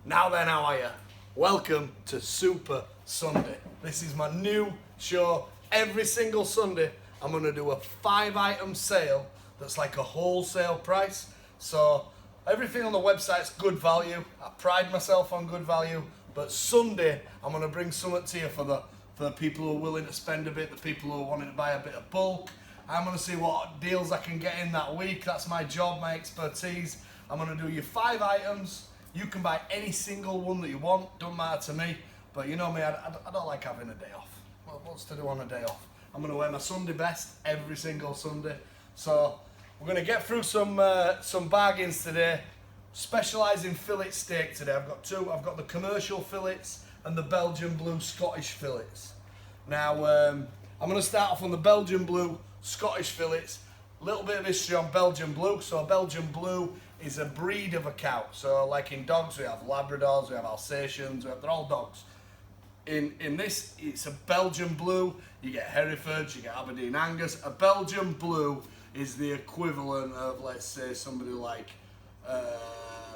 Now then, how are you? Welcome to Super Sunday. This is my new show. Every single Sunday, I'm going to do a 5-item sale that's like a wholesale price. So everything on the website's good value. I pride myself on good value. But Sunday, I'm going to bring something to you for the people who are willing to spend a bit, the people who are wanting to buy a bit of bulk. I'm going to see what deals I can get in that week. That's my job, my expertise. I'm going to do you 5 items. You can buy any single one that you want, don't matter to me. But you know me, I don't like having a day off. Well, what's to do on a day off? I'm going to wear my Sunday best every single Sunday. So we're going to get through some bargains today. Specialise in fillet steak today. I've got two. I've got the commercial fillets and the Belgian Blue Scottish fillets. Now, I'm going to start off on the Belgian Blue Scottish fillets. A little bit of history on Belgian Blue. So Belgian Blue is a breed of a cow. So like in dogs, we have Labradors, we have Alsatians, they're all dogs. In this, it's a Belgian Blue. You get Herefords, you get Aberdeen Angus. A Belgian Blue is the equivalent of, let's say, somebody like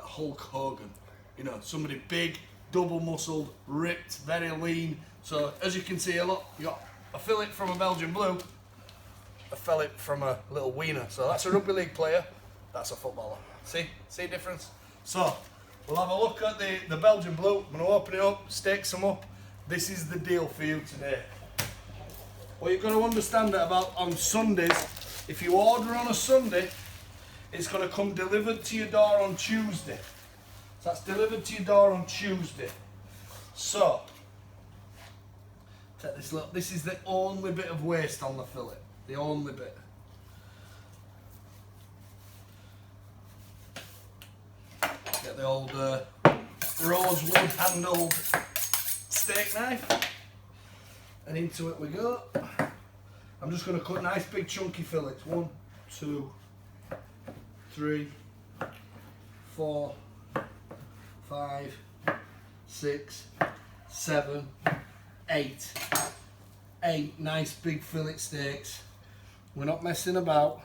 Hulk Hogan. You know, somebody big, double-muscled, ripped, very lean. So as you can see here, look, you got a fillet from a Belgian Blue, a fillet from a little wiener. So that's a rugby league player, that's a footballer. See the difference? So we'll have a look at the Belgian Blue. I'm going to open it up, stake some up. This is the deal for you today. What you've got to understand about on Sundays, if you order on a Sunday, it's going to come delivered to your door on Tuesday. So that's delivered to your door on Tuesday. So take this look. This is the only bit of waste on the fillet. The only bit. Get the old rosewood handled steak knife, and into it we go. I'm just going to cut nice big chunky fillets. 1, 2, 3, 4, 5, 6, 7, 8. 8 nice big fillet steaks. We're not messing about.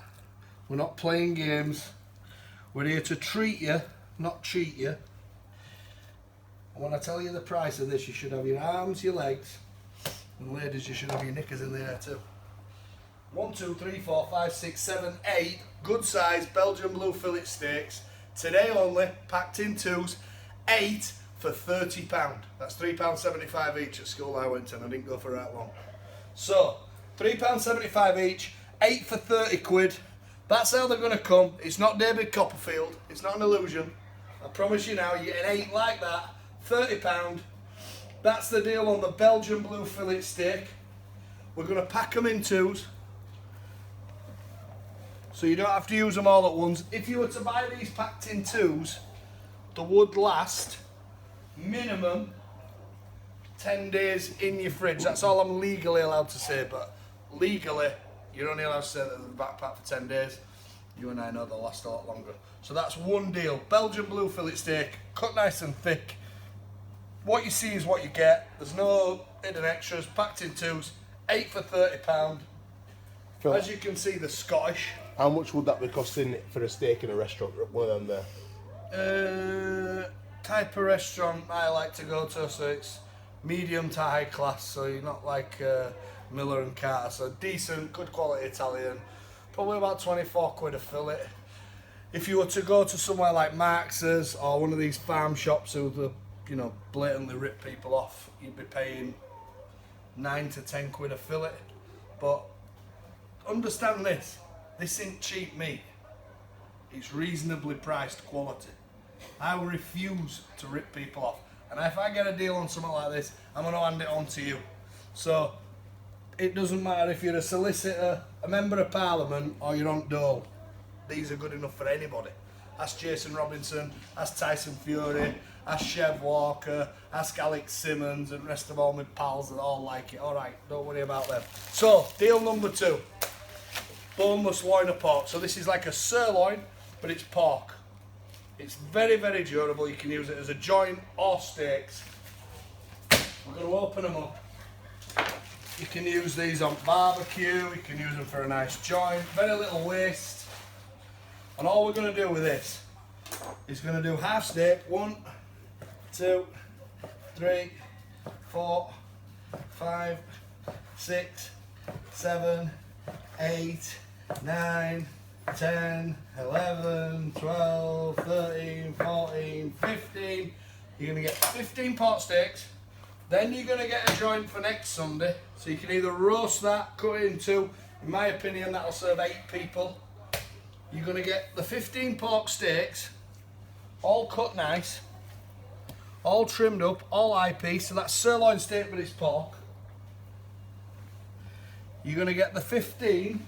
We're not playing games. We're here to treat you, not cheat you. And when I tell you the price of this, you should have your arms, your legs, and ladies, you should have your knickers in the air too. 1, 2, 3, 4, 5, 6, 7, 8 good size Belgian Blue fillet steaks. Today only, packed in 2s, 8 for £30. That's £3.75 each at school I went to, and I didn't go for that long. So, £3.75 each, 8 for 30 quid. That's how they're going to come. It's not David Copperfield. It's not an illusion. I promise you now, you get an 8 like that, £30. That's the deal on the Belgian Blue fillet steak. We're going to pack them in 2s, so you don't have to use them all at once. If you were to buy these packed in 2s, they would last minimum 10 days in your fridge. That's all I'm legally allowed to say, but legally you're only allowed to say that they're backpacked for 10 days. You and I know they'll last a lot longer. So that's one deal. Belgian Blue fillet steak, cut nice and thick. What you see is what you get. There's no hidden extras, packed in 2s, 8 for £30. Phil, as you can see, the Scottish. how much would that be costing for a steak in a restaurant, one of them there? Type of restaurant I like to go to, so it's medium to high class, so you're not like Miller and Carter, so decent, good quality Italian, probably about 24 quid a fillet. If you were to go to somewhere like Marx's or one of these farm shops who, you know, blatantly rip people off, you'd be paying 9 to 10 quid a fillet. But understand this isn't cheap meat, it's reasonably priced quality. I refuse to rip people off, and if I get a deal on something like this, I'm going to hand it on to you. So it doesn't matter if you're a solicitor, a member of parliament, or you're on dole. These are good enough for anybody. Ask Jason Robinson, ask Tyson Fury, ask Chev Walker, ask Alex Simmons, and the rest of all my pals that all like it. Alright, don't worry about them. So, deal number 2. Boneless loin of pork. So this is like a sirloin, but it's pork. It's very, very durable. You can use it as a joint or steaks. We're going to open them up. You can use these on barbecue, you can use them for a nice joint, very little waste. And all we're going to do with this is going to do half steak, 1, 2, 3, 4, 5, 6, 7, 8, 9, 10, 11, 12, 13, 14, 15. You're going to get 15 pork steaks. Then you're going to get a joint for next Sunday. So you can either roast that, cut it in two. In my opinion, that'll serve 8 people. You're going to get the 15 pork steaks, all cut nice, all trimmed up, all eyepiece. So that's sirloin steak, but it's pork. You're going to get the 15.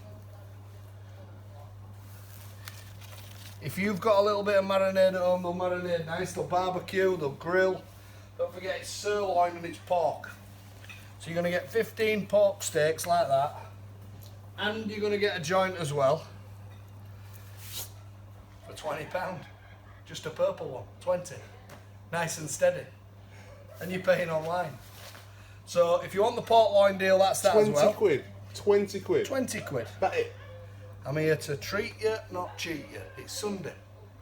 If you've got a little bit of marinade at home, they'll marinate nice, they'll barbecue, they'll grill. Don't forget it's sirloin and it's pork. So you're going to get 15 pork steaks like that. And you're going to get a joint as well. For £20. Just a purple one, 20. Nice and steady. And you're paying online. So if you want the pork loin deal, that's that as well. 20 quid. 20 quid. 20 quid. That it. I'm here to treat you, not cheat you. It's Sunday.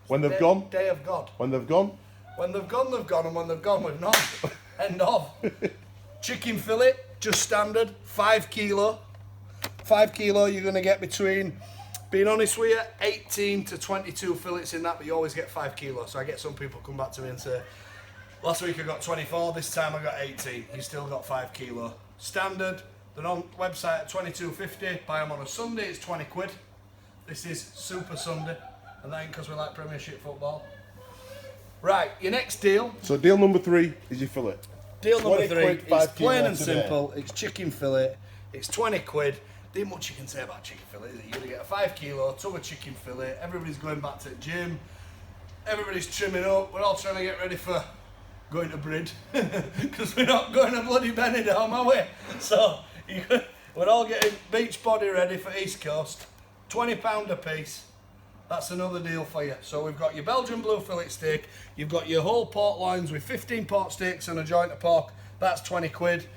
When they've gone. Day of God. When they've gone. When they've gone, they've gone, and when they've gone, we've not. End of. Chicken fillet, just standard, 5 kilo. 5 kilo, you're going to get between, being honest with you, 18 to 22 fillets in that, but you always get 5 kilos. So I get some people come back to me and say, last week I got 24, this time I got 18. You still got 5 kilo. Standard, they're on website at 22.50. Buy them on a Sunday, it's 20 quid. This is Super Sunday, and that ain't because we like Premiership football. Right, your next deal. So deal number 3 is your fillet. Deal number 3 quid, is 5 plain kilo and today. simple. It's chicken fillet. It's 20 quid. There ain't much you can say about chicken fillet, is it? You're going to get a 5 kilo tub of chicken fillet. Everybody's going back to the gym. Everybody's trimming up. We're all trying to get ready for going to Brid. Because we're not going to bloody Benidorm, are we? So we're all getting beach body ready for East Coast. £20 a piece. That's another deal for you. So we've got your Belgian Blue fillet steak. You've got your whole pork loins with 15 pork steaks and a joint of pork. That's 20 quid.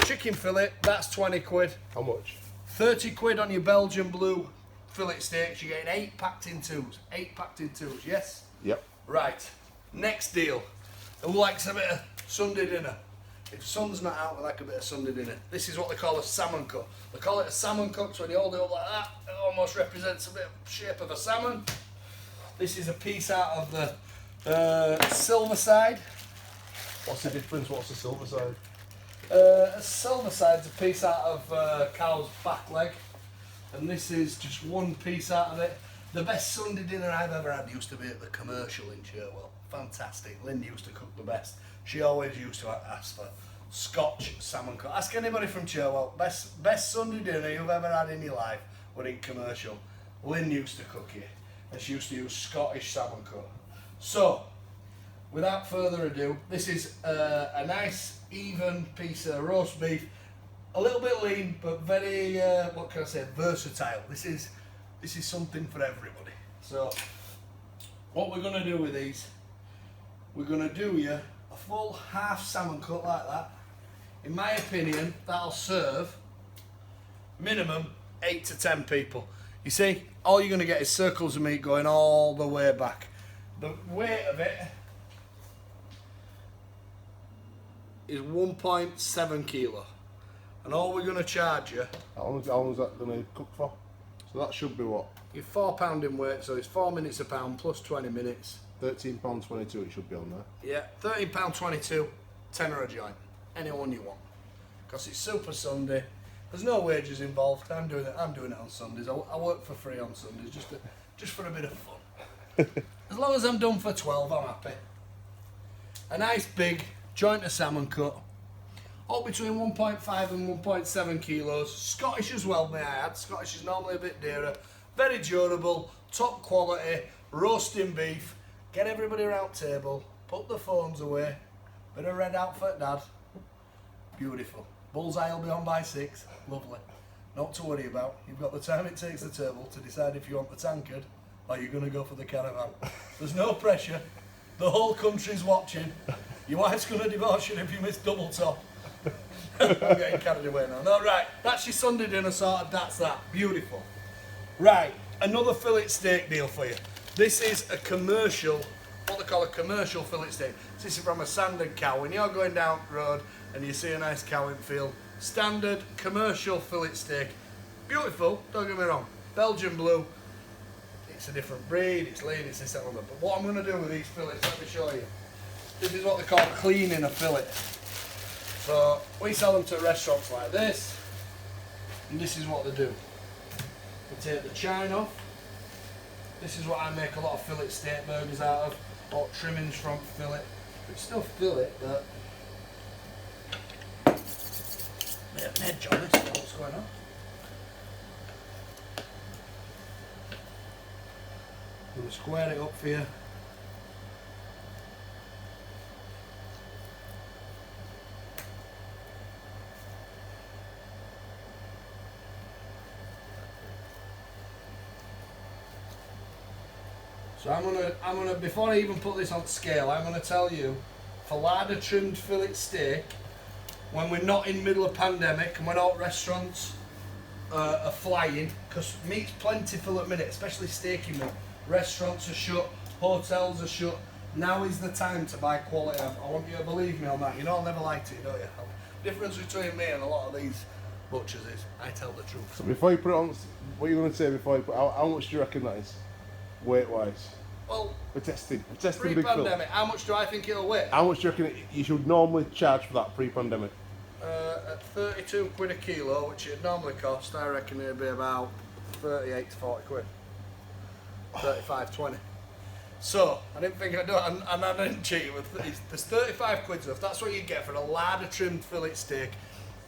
Chicken fillet, that's 20 quid. How much? 30 quid on your Belgian Blue fillet steaks. You're getting 8 packed in 2s. 8 packed in 2s, yes? Yep. Right. Next deal. Who likes a bit of Sunday dinner? If sun's not out, we like a bit of Sunday dinner. This is what they call a salmon cook. They call it a salmon cook, so when you hold it up like that, it almost represents a bit of shape of a salmon. This is a piece out of the silver side. What's the difference? What's the silver side? A silver side's a piece out of cow's back leg, and this is just one piece out of it. The best Sunday dinner I've ever had used to be at the Commercial in Cherwell. Fantastic. Lynn used to cook the best. She always used to ask for Scotch salmon cook. Ask anybody from Cherwell. Best Sunday dinner you've ever had in your life were in Commercial. Lynn used to cook it, and she used to use Scottish salmon cook. So, without further ado, this is a nice, even piece of roast beef. A little bit lean, but very, what can I say, versatile. This is something for everybody. So, what we're going to do with these, we're going to do you a full half salmon cut like that. In my opinion, that'll serve minimum 8 to 10 people. You see, all you're going to get is circles of meat going all the way back. The weight of it is 1.7 kilo. And all we're going to charge you... How long is that going to cook for? So that should be what? You're £4 in weight, so it's 4 minutes a pound plus 20 minutes. £13.22 it should be on there. Yeah, £13.22, tenner a joint. Anyone you want. Because it's Super Sunday. There's no wages involved. I'm doing it on Sundays. I work for free on Sundays just for a bit of fun. As long as I'm done for 12, I'm happy. A nice big joint of salmon cut. All between 1.5 and 1.7 kilos. Scottish as well, may I add. Scottish is normally a bit dearer. Very durable, top quality, roasting beef. Get everybody around table, put the phones away, bit of red outfit dad, beautiful. Bullseye will be on by 6, lovely. Not to worry about, you've got the time it takes the table to decide if you want the tankard or you're going to go for the caravan. There's no pressure, the whole country's watching, your wife's going to divorce you if you miss double top. I'm getting carried away now. No, right, that's your Sunday dinner sorted, that's that, beautiful. Right, another fillet steak deal for you. This is a Commercial what they call a commercial fillet steak. This is from a standard cow. When you're going down the road and you see a nice cow in the field, standard commercial fillet steak. Beautiful, don't get me wrong. Belgian Blue, it's a different breed, it's lean, it's this element. But what I'm going to do with these fillets, let me show you. This is what they call cleaning a fillet. So we sell them to restaurants like this, and this is what they do. They take the chine off. This is what I make a lot of fillet steak burgers out of, or trimmings from fillet. It's still fillet, but we have an edge on this. What's going on? I'm going to square it up for you. So I'm gonna before I even put this on scale, I'm gonna tell you, for larder trimmed fillet steak, when we're not in middle of pandemic and when all restaurants are flying, because meat's plentiful at the minute, especially steaky meat. Restaurants are shut, hotels are shut. Now is the time to buy quality. I want you to believe me on that. You know I'll never lie to you, don't you? The difference between me and a lot of these butchers is I tell the truth. So before you put it on, what are you going to say before you put how much do you reckon that is? Weight-wise? Well, we're testing big fillet. Pre-pandemic, how much do I think it'll weigh? How much do you reckon you should normally charge for that pre-pandemic? At 32 quid a kilo, which it normally cost, I reckon it'd be about 38 to 40 quid. 35, 20. So, I didn't think I'd do it, and I didn't cheat with these. There's 35 quid, so if that's what you get for a larder trimmed fillet steak,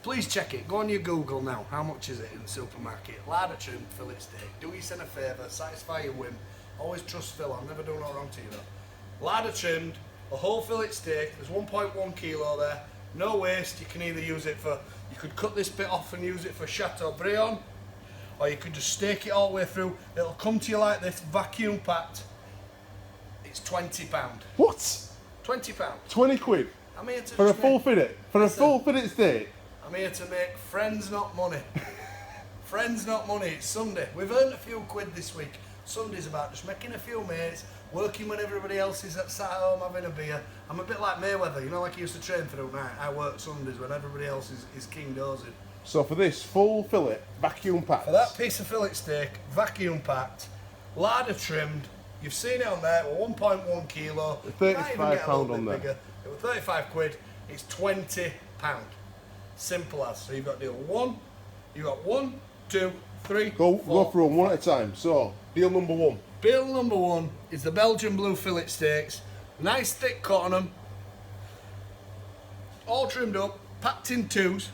please check it. Go on your Google now. How much is it in the supermarket? Larder trimmed fillet steak. Do yourself a favour, satisfy your whim. Always trust Phil, I'll never do no wrong to you though. Larder trimmed, a whole fillet steak, there's 1.1 kilo there, no waste. You can either use it for, you could cut this bit off and use it for Chateaubriand, or you could just steak it all the way through. It'll come to you like this, vacuum packed. It's £20. What? £20. 20 quid? I'm here to for a full fillet? For a full fillet steak? I'm here to make friends, not money. Friends, not money. It's Sunday. We've earned a few quid this week. Sunday's about just making a few mates, working when everybody else is sat at home having a beer. I'm a bit like Mayweather, you know, like he used to train through night. I work Sundays when everybody else is king dozing. So for this full fillet, vacuum packed? For that piece of fillet steak, vacuum packed, larder trimmed, you've seen it on there, 1.1 kilo. £35 on there. Bigger. It was 35 quid, it's £20. Simple as. So you've got deal one, you've got 1, 2, 3, Go through them one at a time. So, deal number one. Deal number one is the Belgian Blue fillet steaks. Nice thick cut on them. All trimmed up, packed in twos.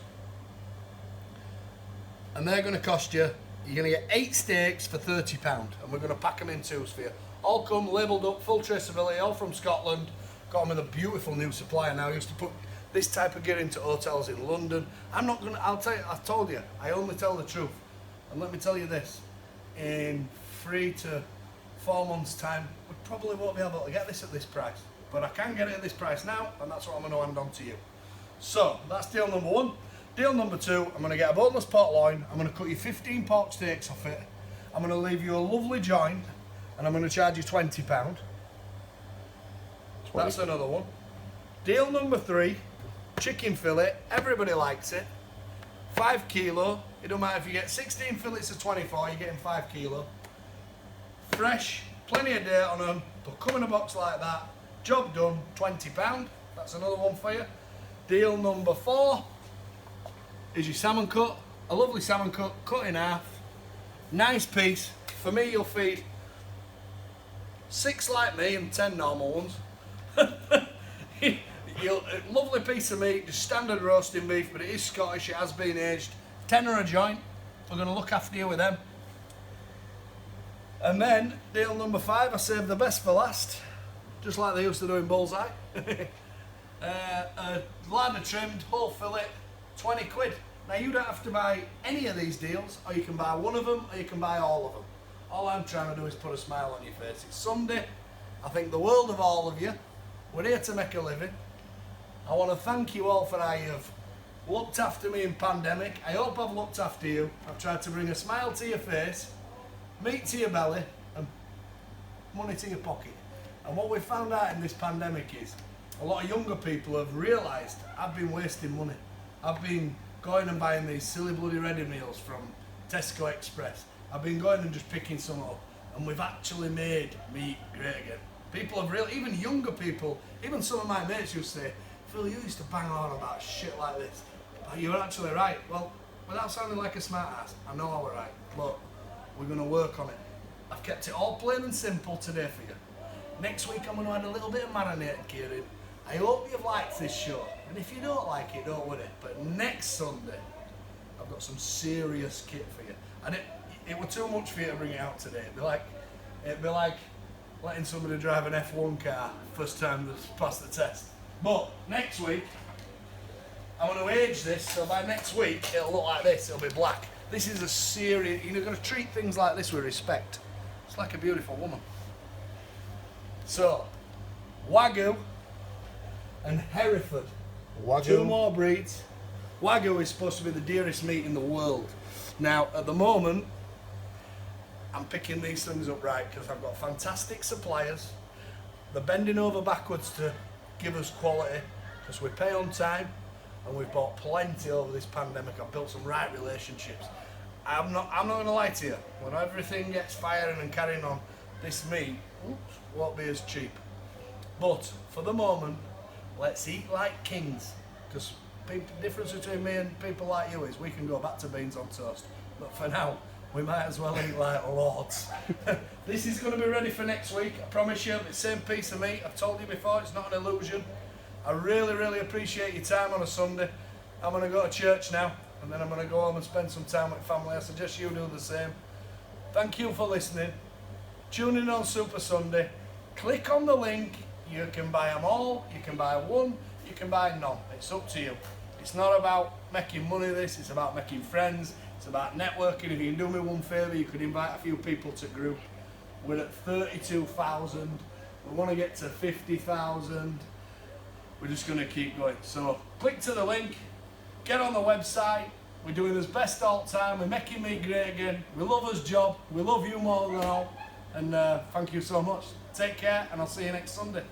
And they're going to cost you, you're going to get 8 steaks for £30. And we're going to pack them in twos for you. All come labelled up, full traceability, all from Scotland. Got them with a beautiful new supplier now. I used to put this type of gear into hotels in London. I'm not going to, I'll tell you, I told you, I only tell the truth. And let me tell you this, in 3 to 4 months' time, we probably won't be able to get this at this price. But I can get it at this price now, and that's what I'm going to hand on to you. So, that's deal number one. Deal number two, I'm going to get a boneless pork loin, I'm going to cut you 15 pork steaks off it, I'm going to leave you a lovely joint, and I'm going to charge you £20. That's another one. Deal number three, chicken fillet, everybody likes it. 5 kilo, it don't matter if you get 16 fillets of 24, you're getting 5 kilo. Fresh, plenty of dirt on them, they'll come in a box like that. Job done, £20, that's another one for you. Deal number 4 is your salmon cut, a lovely salmon cut in half. Nice piece, for me you'll feed 6 like me and 10 normal ones. A lovely piece of meat, just standard roasting beef, but it is Scottish, it has been aged. £10 a joint, we're going to look after you with them. And then, deal number 5, I saved the best for last, just like they used to do in Bullseye. Larder trimmed, whole fillet, 20 quid. Now you don't have to buy any of these deals, or you can buy one of them, or you can buy all of them. All I'm trying to do is put a smile on your face. It's Sunday, I think the world of all of you. We're here to make a living. I want to thank you all for how you've looked after me in pandemic. I hope I've looked after you. I've tried to bring a smile to your face, meat to your belly, and money to your pocket. And what we found out in this pandemic is a lot of younger people have realised I've been wasting money. I've been going and buying these silly bloody ready meals from Tesco Express. I've been going and just picking some up, and we've actually made meat great again. People have really, even younger people, even some of my mates used to say, Phil, you used to bang on about shit like this, but you're actually right. Well, without sounding like a smart ass, I know I was right, but we're going to work on it. I've kept it all plain and simple today for you. Next week I'm going to add a little bit of marinated curing. I hope you've liked this show, and if you don't like it, don't worry. But next Sunday, I've got some serious kit for you. And it was too much for you to bring it out today. It'd be like letting somebody drive an F1 car first time they've passed the test. But next week, I'm going to age this, so by next week it'll look like this. It'll be black. This is a serious. You're going to treat things like this with respect. It's like a beautiful woman. So, Wagyu and Hereford. Wagyu. Two more breeds. Wagyu is supposed to be the dearest meat in the world. Now, at the moment, I'm picking these things up right because I've got fantastic suppliers. They're bending over backwards to give us quality because we pay on time and we've bought plenty over this pandemic. I've built some right relationships. I'm not going to lie to you. When everything gets firing and carrying on, this meat won't be as cheap. But for the moment, let's eat like kings. Because the difference between me and people like you is we can go back to beans on toast. But for now, we might as well eat like lords. This is going to be ready for next week. I promise you, it's the same piece of meat. I've told you before, it's not an illusion. I really, really appreciate your time on a Sunday. I'm going to go to church now, and then I'm going to go home and spend some time with family. I suggest you do the same. Thank you for listening. Tune in on Super Sunday. Click on the link. You can buy them all. You can buy one. You can buy none. It's up to you. It's not about making money this. It's about making friends. It's about networking. If you can do me one favour, you could invite a few people to group. We're at 32,000. We want to get to 50,000. We're just going to keep going. So click to the link. Get on the website. We're doing this best all the time. We're making me great again. We love us job. We love you more than all. And thank you so much. Take care, and I'll see you next Sunday.